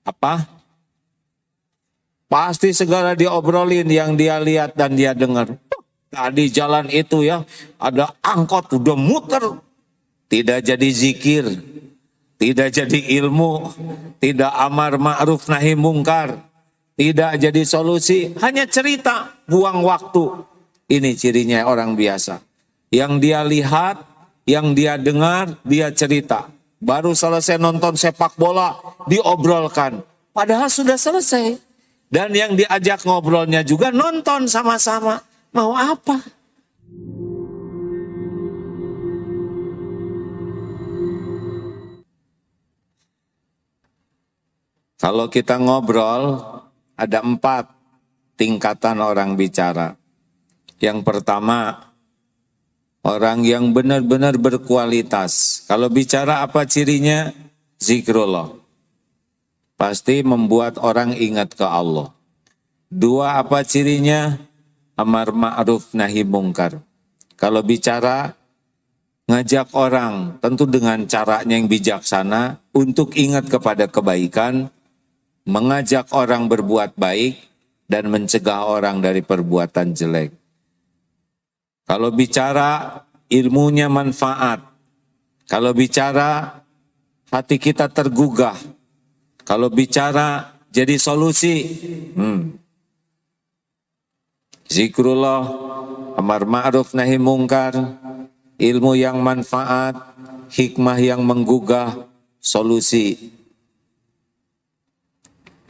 apa? Pasti segala diobrolin yang dia lihat dan dia dengar. Tadi jalan itu ya, ada angkot udah muter. Tidak jadi zikir, tidak jadi ilmu, tidak amar ma'ruf nahi mungkar, tidak jadi solusi, hanya cerita, buang waktu. Ini cirinya orang biasa. Yang dia lihat, yang dia dengar, dia cerita. Baru selesai nonton sepak bola, diobrolkan. Padahal sudah selesai. Dan yang diajak ngobrolnya juga nonton sama-sama. Mau apa? Kalau kita ngobrol, ada 4 tingkatan orang bicara. Yang pertama, orang yang benar-benar berkualitas. Kalau bicara apa cirinya? Zikrullah. Pasti membuat orang ingat ke Allah. 2, apa cirinya? Amar ma'ruf nahi mungkar. Kalau bicara, ngajak orang, tentu dengan caranya yang bijaksana, untuk ingat kepada kebaikan, mengajak orang berbuat baik, dan mencegah orang dari perbuatan jelek. Kalau bicara, ilmunya manfaat. Kalau bicara, hati kita tergugah. Kalau bicara, jadi solusi. Zikrullah, amar ma'ruf nahi mungkar, ilmu yang manfaat, hikmah yang menggugah, solusi.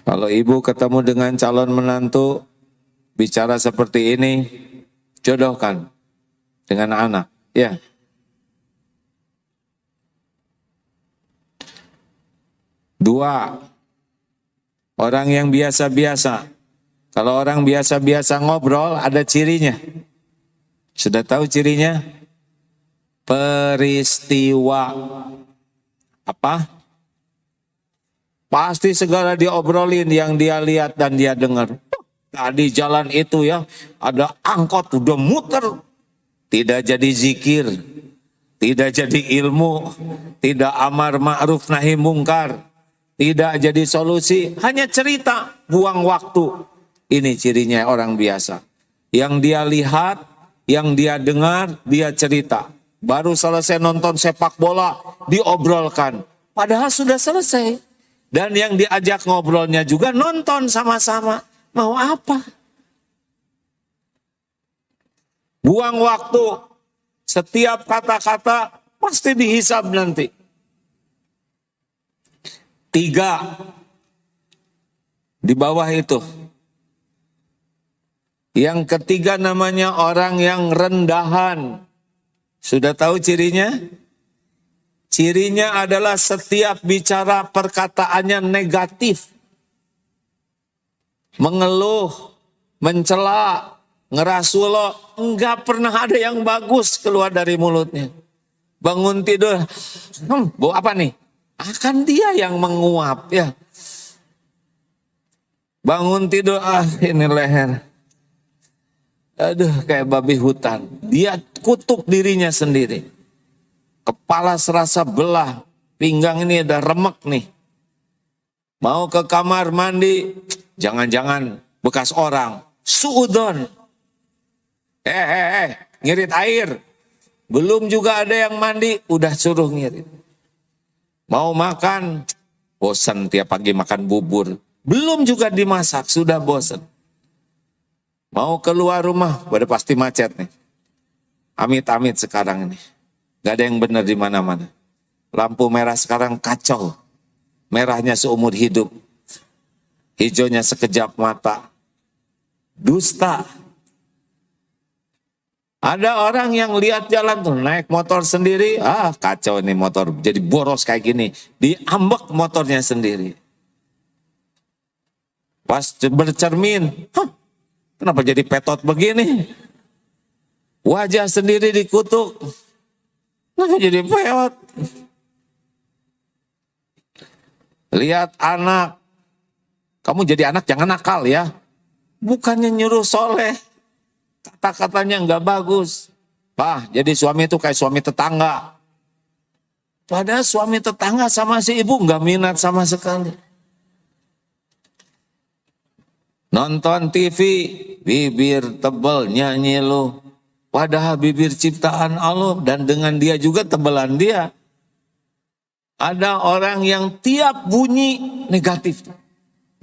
Kalau ibu ketemu dengan calon menantu, bicara seperti ini, jodohkan dengan anak. Ya. Dua, orang yang biasa-biasa. Kalau orang biasa-biasa ngobrol, ada cirinya. Sudah tahu cirinya? Peristiwa. Apa? Pasti segala diobrolin yang dia lihat dan dia dengar. Tadi jalan itu ya, ada angkot udah muter. Tidak jadi zikir, tidak jadi ilmu, tidak amar ma'ruf nahi mungkar, tidak jadi solusi, hanya cerita, buang waktu. Ini cirinya orang biasa. Yang dia lihat, yang dia dengar, dia cerita. Baru selesai nonton sepak bola, diobrolkan. Padahal sudah selesai. Dan yang diajak ngobrolnya juga nonton sama-sama. Mau apa? Buang waktu. Setiap kata-kata pasti dihisab nanti. 3. Di bawah itu. Yang ketiga namanya orang yang rendahan. Sudah tahu cirinya? Cirinya adalah setiap bicara perkataannya negatif. Mengeluh, mencela, ngerasuloh. Enggak pernah ada yang bagus keluar dari mulutnya. Bangun tidur, bau apa nih? Akan dia yang menguap ya. Bangun tidur, ini leher. Aduh, kayak babi hutan. Dia kutuk dirinya sendiri. Kepala serasa belah. Pinggang ini ada remek nih. Mau ke kamar mandi. Jangan-jangan bekas orang. Suudon. Ngirit air. Belum juga ada yang mandi. Udah suruh ngirit. Mau makan. Bosan tiap pagi makan bubur. Belum juga dimasak. Sudah bosan. Mau keluar rumah, udah pasti macet nih. Amit-amit sekarang ini. Gak ada yang benar di mana-mana. Lampu merah sekarang kacau. Merahnya seumur hidup. Hijaunya sekejap mata. Dusta. Ada orang yang lihat jalan tuh, naik motor sendiri. Kacau nih motor, jadi boros kayak gini. Diambek motornya sendiri. Pas bercermin, kenapa jadi petot begini? Wajah sendiri dikutuk. Kenapa jadi peot? Lihat anak. Kamu jadi anak jangan nakal ya. Bukannya nyuruh soleh. Kata-katanya enggak bagus. Jadi suami itu kayak suami tetangga. Padahal suami tetangga sama si ibu enggak minat sama sekali. Nonton TV, bibir tebal nyanyi lu. Padahal bibir ciptaan Allah dan dengan dia juga tebalan dia. Ada orang yang tiap bunyi negatif.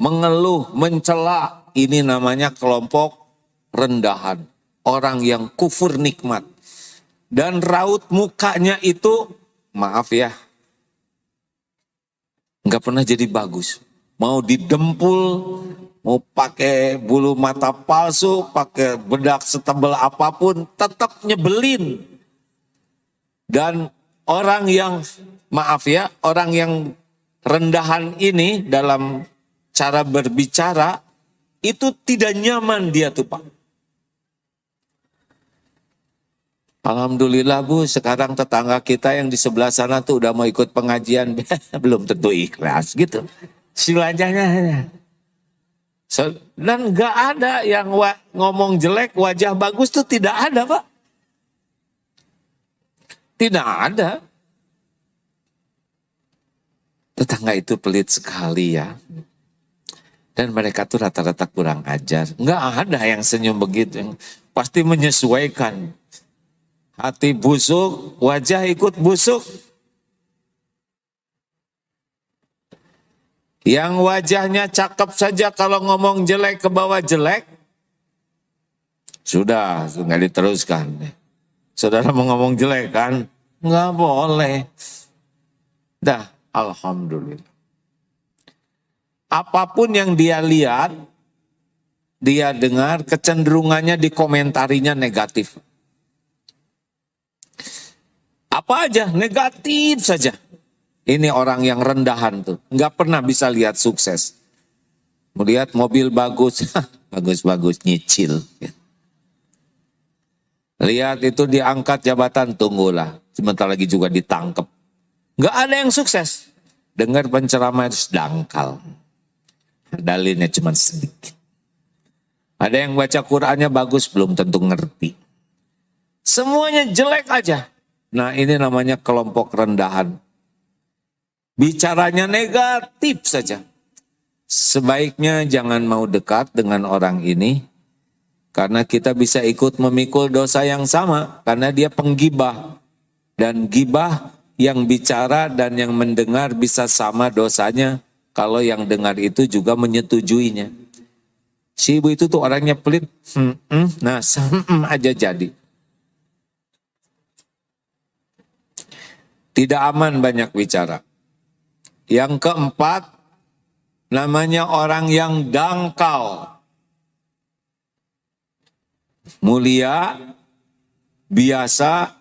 Mengeluh, mencela. Ini namanya kelompok rendahan. Orang yang kufur nikmat. Dan raut mukanya itu, maaf ya, nggak pernah jadi bagus. Mau didempul, mau pakai bulu mata palsu, pakai bedak setebal apapun, tetap nyebelin. Dan orang yang, maaf ya, orang yang rendahan ini dalam cara berbicara, itu tidak nyaman dia tuh Pak. Alhamdulillah Bu, sekarang tetangga kita yang di sebelah sana tuh udah mau ikut pengajian, belum tentu ikhlas gitu. Silajahnya. Dan gak ada yang ngomong jelek, wajah bagus tuh tidak ada Pak. Tidak ada. Tetangga itu pelit sekali ya. Dan mereka tuh rata-rata kurang ajar. Gak ada yang senyum begitu. Pasti menyesuaikan. Hati busuk, wajah ikut busuk. Yang wajahnya cakep saja kalau ngomong jelek ke bawah jelek. Sudah, nggak diteruskan. Saudara mau ngomong jelek kan? Nggak boleh. Dah, alhamdulillah. Apapun yang dia lihat, dia dengar, kecenderungannya dikomentarinya negatif. Apa aja, negatif saja. Ini orang yang rendahan tuh, nggak pernah bisa lihat sukses. Melihat mobil bagus, bagus-bagus nyicil. Lihat itu diangkat jabatan, tunggulah. Sebentar lagi juga ditangkap. Nggak ada yang sukses. Dengar penceramah itu dangkal. Dalilnya cuma sedikit. Ada yang baca Qur'annya bagus, belum tentu ngerti. Semuanya jelek aja. Nah ini namanya kelompok rendahan. Bicaranya negatif saja. Sebaiknya jangan mau dekat dengan orang ini. Karena kita bisa ikut memikul dosa yang sama. Karena dia penggibah. Dan gibah yang bicara dan yang mendengar bisa sama dosanya. Kalau yang dengar itu juga menyetujuinya. Si ibu itu tuh orangnya pelit. Nah aja jadi. Tidak aman banyak bicara. Yang keempat, namanya orang yang dangkal. Mulia, biasa,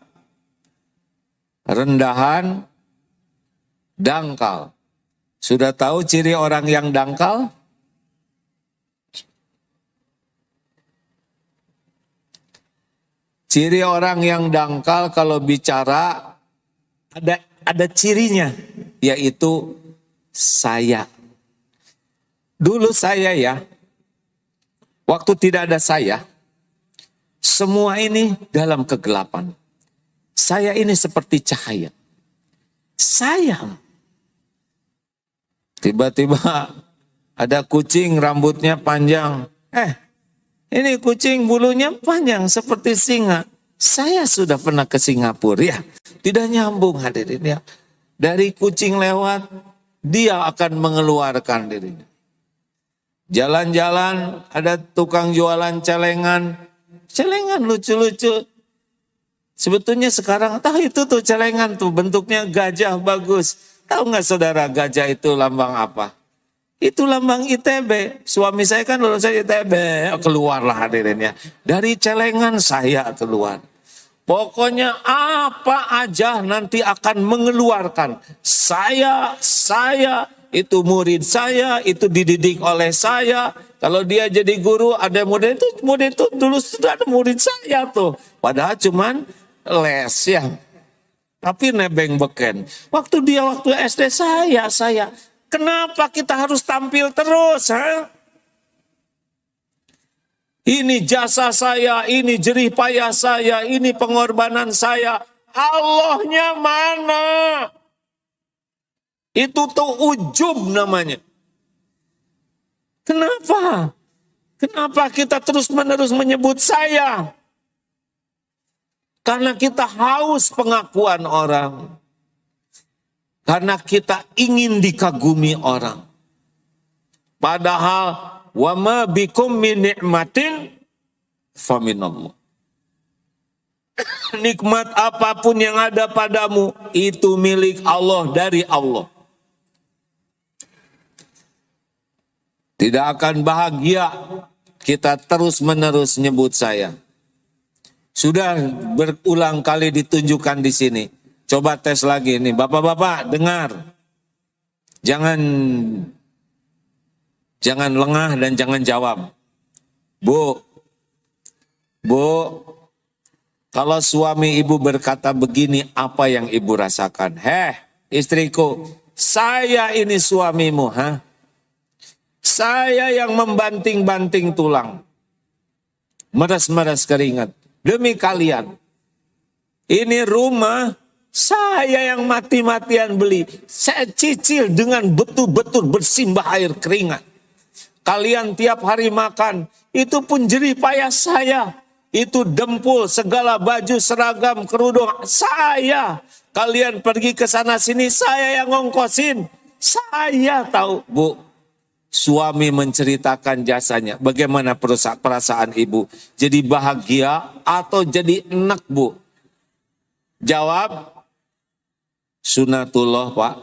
rendahan, dangkal. Sudah tahu ciri orang yang dangkal? Ciri orang yang dangkal kalau bicara ada cirinya, yaitu saya. Dulu saya ya, waktu tidak ada saya, semua ini dalam kegelapan. Saya ini seperti cahaya. Sayang. Tiba-tiba ada kucing rambutnya panjang. Ini kucing bulunya panjang seperti singa. Saya sudah pernah ke Singapura ya. Tidak nyambung hadirin ya. Dari kucing lewat, dia akan mengeluarkan dirinya. Jalan-jalan, ada tukang jualan celengan. Celengan lucu-lucu. Sebetulnya sekarang, tahu itu tuh celengan tuh, bentuknya gajah bagus. Tahu nggak saudara gajah itu lambang apa? Itu lambang ITB. Suami saya kan lulusan ITB. Keluarlah hadirin ya. Dari celengan saya keluar. Pokoknya apa aja nanti akan mengeluarkan. Saya, itu murid saya, itu dididik oleh saya. Kalau dia jadi guru, ada murid itu dulu sudah ada murid saya tuh. Padahal cuman les ya. Tapi nebeng beken. Waktu SD saya. Kenapa kita harus tampil terus? Ini jasa saya, ini jerih payah saya, ini pengorbanan saya. Allahnya mana? Itu tuh ujub namanya. Kenapa? Kenapa kita terus-menerus menyebut saya? Karena kita haus pengakuan orang. Karena kita ingin dikagumi orang. Padahal wa ma bikum min ni'matin faminallah. Nikmat apapun yang ada padamu itu milik Allah, dari Allah. Tidak akan bahagia kita terus-menerus nyebut saya. Sudah berulang kali ditunjukkan di sini. Coba tes lagi nih, bapak-bapak dengar. Jangan lengah dan jangan jawab. Bu, kalau suami ibu berkata begini, apa yang ibu rasakan? Heh, istriku, saya ini suamimu, ha? Saya yang membanting-banting tulang. Meres-meres keringat. Demi kalian. Ini rumah saya yang mati-matian beli. Saya cicil dengan betul-betul bersimbah air keringat. Kalian tiap hari makan. Itu pun jerih payah saya. Itu dempul, segala baju, seragam, kerudung. Saya. Kalian pergi ke sana sini, saya yang ngongkosin. Saya tahu, Bu. Suami menceritakan jasanya. Bagaimana perasaan ibu? Jadi bahagia atau jadi enak, Bu? Jawab, sunatullah, Pak.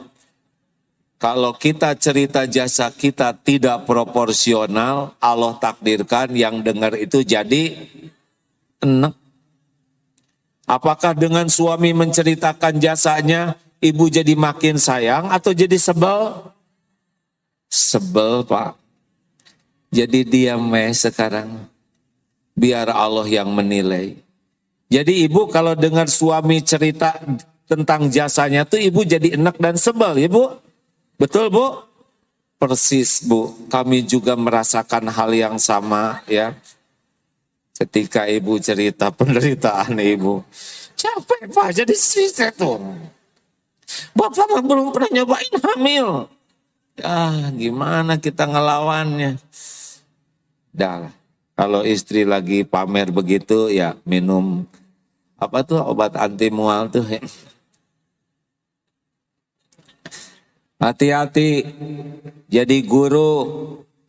Kalau kita cerita jasa kita tidak proporsional, Allah takdirkan yang dengar itu jadi enak. Apakah dengan suami menceritakan jasanya, ibu jadi makin sayang atau jadi sebel? Sebel, Pak. Jadi diam sekarang. Biar Allah yang menilai. Jadi ibu kalau dengar suami cerita tentang jasanya tuh ibu jadi enak dan sebel, ya Bu? Betul, Bu? Persis, Bu. Kami juga merasakan hal yang sama, ya. Ketika ibu cerita penderitaan ibu. Capek, Pak, jadi istri tuh. Bapak mah belum pernah nyobain hamil. Gimana kita ngelawannya? Dah, kalau istri lagi pamer begitu ya minum apa tuh obat anti mual tuh. Hati-hati jadi guru.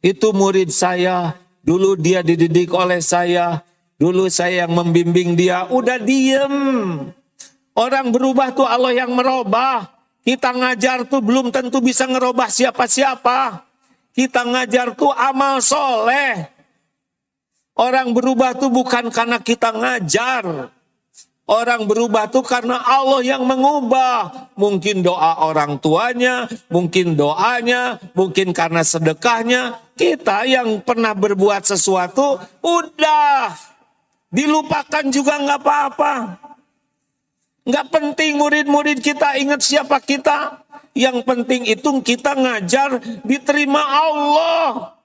Itu murid saya. Dulu dia dididik oleh saya. Dulu saya yang membimbing dia. Udah diem. Orang berubah tuh Allah yang merubah. Kita ngajar tuh belum tentu bisa ngerubah siapa-siapa. Kita ngajar tuh amal soleh. Orang berubah tuh bukan karena kita ngajar. Orang berubah tuh karena Allah yang mengubah. Mungkin doa orang tuanya, mungkin doanya, mungkin karena sedekahnya. Kita yang pernah berbuat sesuatu, udah. Dilupakan juga nggak apa-apa. Nggak penting murid-murid kita ingat siapa kita. Yang penting itu kita ngajar diterima Allah.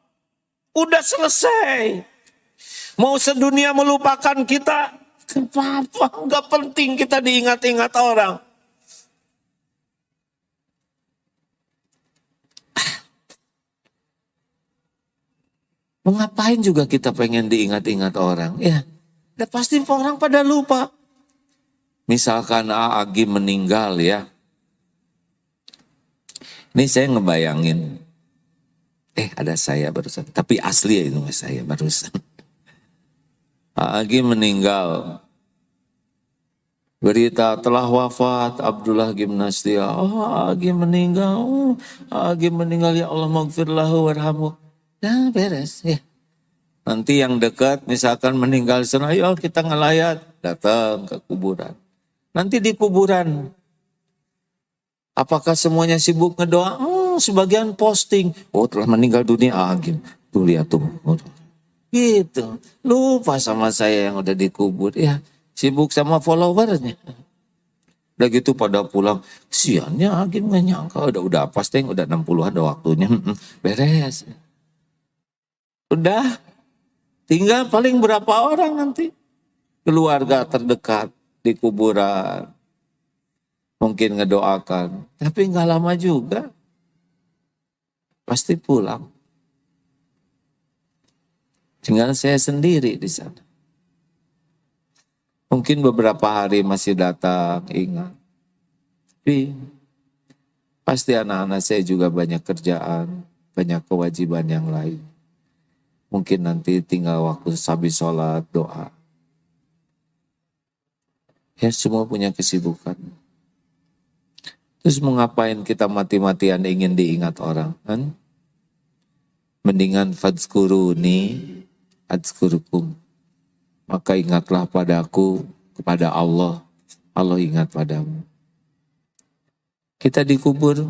Udah selesai. Mau sedunia melupakan kita, apa? Nggak penting kita diingat-ingat orang. Mau ngapain juga kita pengen diingat-ingat orang. Ya, udah pasti orang pada lupa. Misalkan Agi meninggal ya. Ini saya ngebayangin. Ada saya barusan. Tapi asli ya itu saya barusan. Agi meninggal. Berita telah wafat Abdullah Gimnastia. Agi meninggal. Agi meninggal, ya Allah maghfirlahu warhamu. Nah beres ya. Nanti yang dekat misalkan meninggal sana, ayo kita ngelayat. Datang ke kuburan. Nanti di kuburan, apakah semuanya sibuk ngedoa? Sebagian posting, telah meninggal dunia Agi. Tuh lihat tuh. Gitu. Lupa sama saya yang udah dikubur. Ya, sibuk sama followernya. Udah gitu pada pulang, siannya Agi nggak nyangka. Udah pasti udah 60 ada waktunya. Beres. Udah. Tinggal paling berapa orang nanti? Keluarga terdekat di kuburan. Mungkin ngedoakan. Tapi nggak lama juga. Pasti pulang. Tinggal saya sendiri di sana. Mungkin beberapa hari masih datang, ingat. Tapi pasti anak-anak saya juga banyak kerjaan, banyak kewajiban yang lain. Mungkin nanti tinggal waktu habis sholat, doa. Ya semua punya kesibukan. Terus mau ngapain kita mati-matian ingin diingat orang? Kan? Mendingan fadzkuruni adzkurukum. Maka ingatlah padaku, kepada Allah. Allah ingat padamu. Kita dikubur,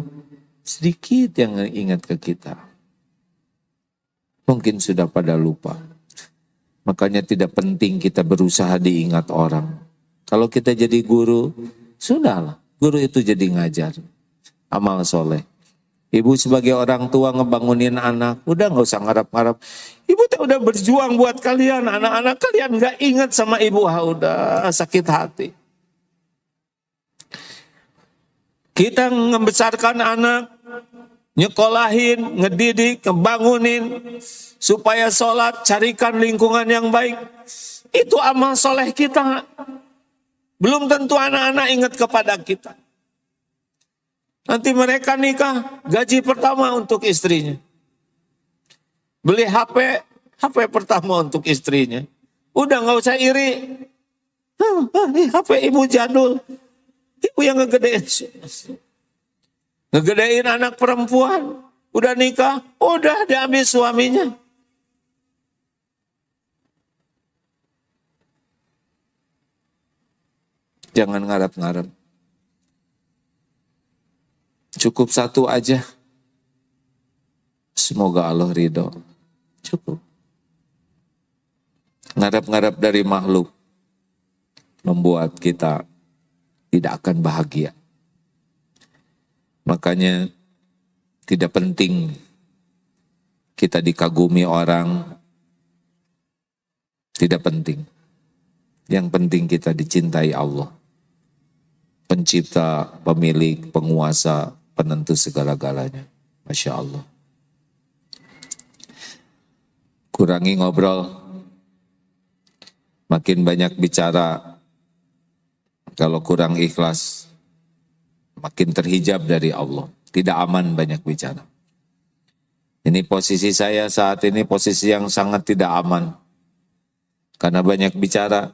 sedikit yang ingat ke kita. Mungkin sudah pada lupa. Makanya tidak penting kita berusaha diingat orang. Kalau kita jadi guru, sudahlah. Guru itu jadi ngajar. Amal soleh. Ibu sebagai orang tua ngebangunin anak, udah gak usah ngarap-ngarap. Ibu tuh udah berjuang buat kalian, anak-anak kalian gak ingat sama ibu, udah sakit hati. Kita membesarkan anak, nyekolahin, ngedidik, ngebangunin, supaya sholat, carikan lingkungan yang baik. Itu amal soleh kita. Belum tentu anak-anak ingat kepada kita. Nanti mereka nikah, gaji pertama untuk istrinya. Beli HP pertama untuk istrinya. Udah gak usah iri. HP ibu jadul. Ibu yang ngegedein anak perempuan. Udah nikah, udah diambil suaminya. Jangan ngarap-ngarap. Cukup satu aja. Semoga Allah ridho. Cukup. Ngarap-ngarap dari makhluk membuat kita tidak akan bahagia. Makanya tidak penting kita dikagumi orang. Tidak penting. Yang penting kita dicintai Allah. Pencipta, pemilik, penguasa, penentu segala-galanya. Masya Allah. Kurangi ngobrol. Makin banyak bicara. Kalau kurang ikhlas, makin terhijab dari Allah. Tidak aman banyak bicara. Ini posisi saya saat ini posisi yang sangat tidak aman. Karena banyak bicara.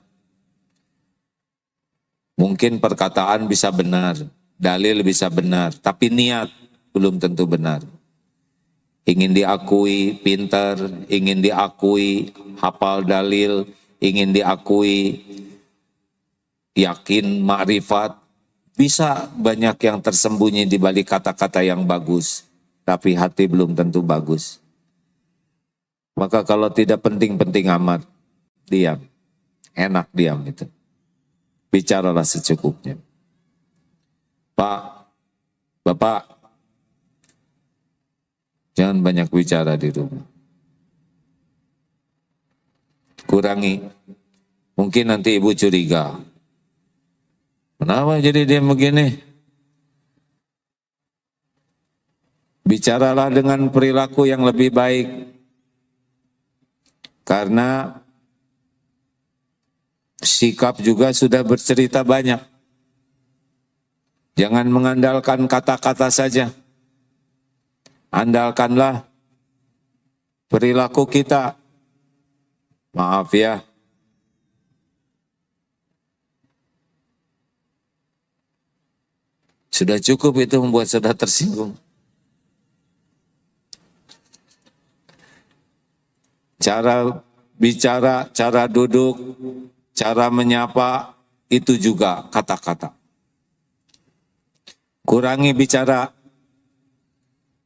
Mungkin perkataan bisa benar, dalil bisa benar, tapi niat belum tentu benar. Ingin diakui pintar, ingin diakui hafal dalil, ingin diakui yakin, makrifat, bisa banyak yang tersembunyi di balik kata-kata yang bagus, tapi hati belum tentu bagus. Maka kalau tidak penting-penting amat, diam, enak diam itu. Bicaralah secukupnya. Pak, Bapak, jangan banyak bicara di rumah. Kurangi. Mungkin nanti ibu curiga. Kenapa jadi dia begini? Bicaralah dengan perilaku yang lebih baik. Karena sikap juga sudah bercerita banyak. Jangan mengandalkan kata-kata saja. Andalkanlah perilaku kita. Maaf ya. Sudah cukup itu membuat saudara tersinggung. Cara bicara, cara duduk, cara menyapa, itu juga kata-kata. Kurangi bicara,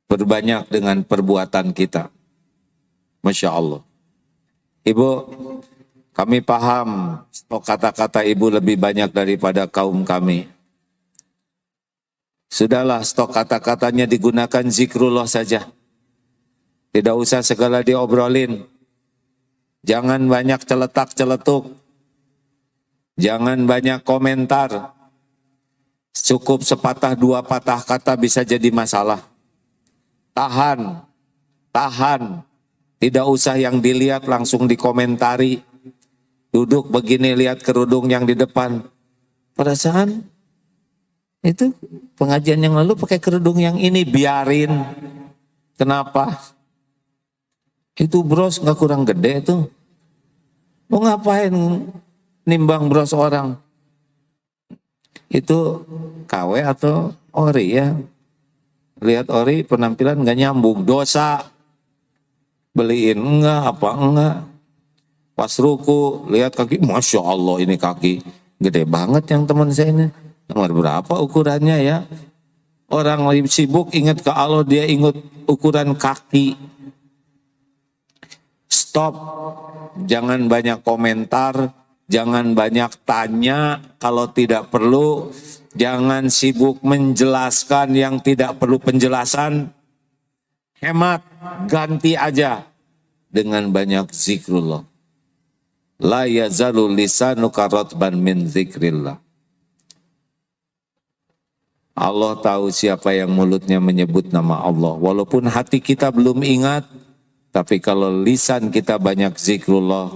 berbanyak dengan perbuatan kita. Masya Allah. Ibu, kami paham stok kata-kata ibu lebih banyak daripada kaum kami. Sudahlah, stok kata-katanya digunakan zikrullah saja. Tidak usah segala diobrolin. Jangan banyak celetak-celetuk. Jangan banyak komentar. Cukup sepatah dua patah kata bisa jadi masalah. Tahan. Tidak usah yang dilihat langsung dikomentari. Duduk begini lihat kerudung yang di depan. Perasaan itu pengajian yang lalu pakai kerudung yang ini, biarin. Kenapa? Itu bros nggak kurang gede tuh. Mau ngapain nimbang bros orang? Itu KW atau ori ya? Lihat ori penampilan nggak nyambung, dosa. Beliin enggak, apa enggak. Pas ruku, lihat kaki, Masya Allah ini kaki. Gede banget yang teman saya ini. Nomor berapa ukurannya ya? Orang lagi sibuk ingat ke Allah, dia ingat ukuran kaki. Stop. Jangan banyak komentar. Jangan banyak tanya kalau tidak perlu. Jangan sibuk menjelaskan yang tidak perlu penjelasan. Hemat, ganti aja dengan banyak zikrullah. La yazalu lisanuka ratban min zikrillah. Allah tahu siapa yang mulutnya menyebut nama Allah. Walaupun hati kita belum ingat, tapi kalau lisan kita banyak zikrullah,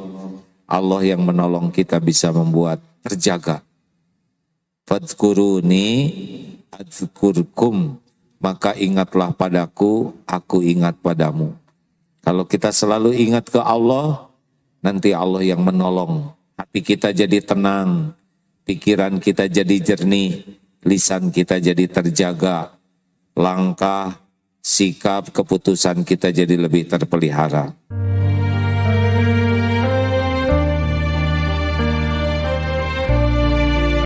Allah yang menolong kita bisa membuat terjaga. Fadhkuruni adzkurkum. Maka ingatlah padaku, aku ingat padamu. Kalau kita selalu ingat ke Allah, nanti Allah yang menolong. Hati kita jadi tenang, pikiran kita jadi jernih, lisan kita jadi terjaga, langkah, sikap, keputusan kita jadi lebih terpelihara.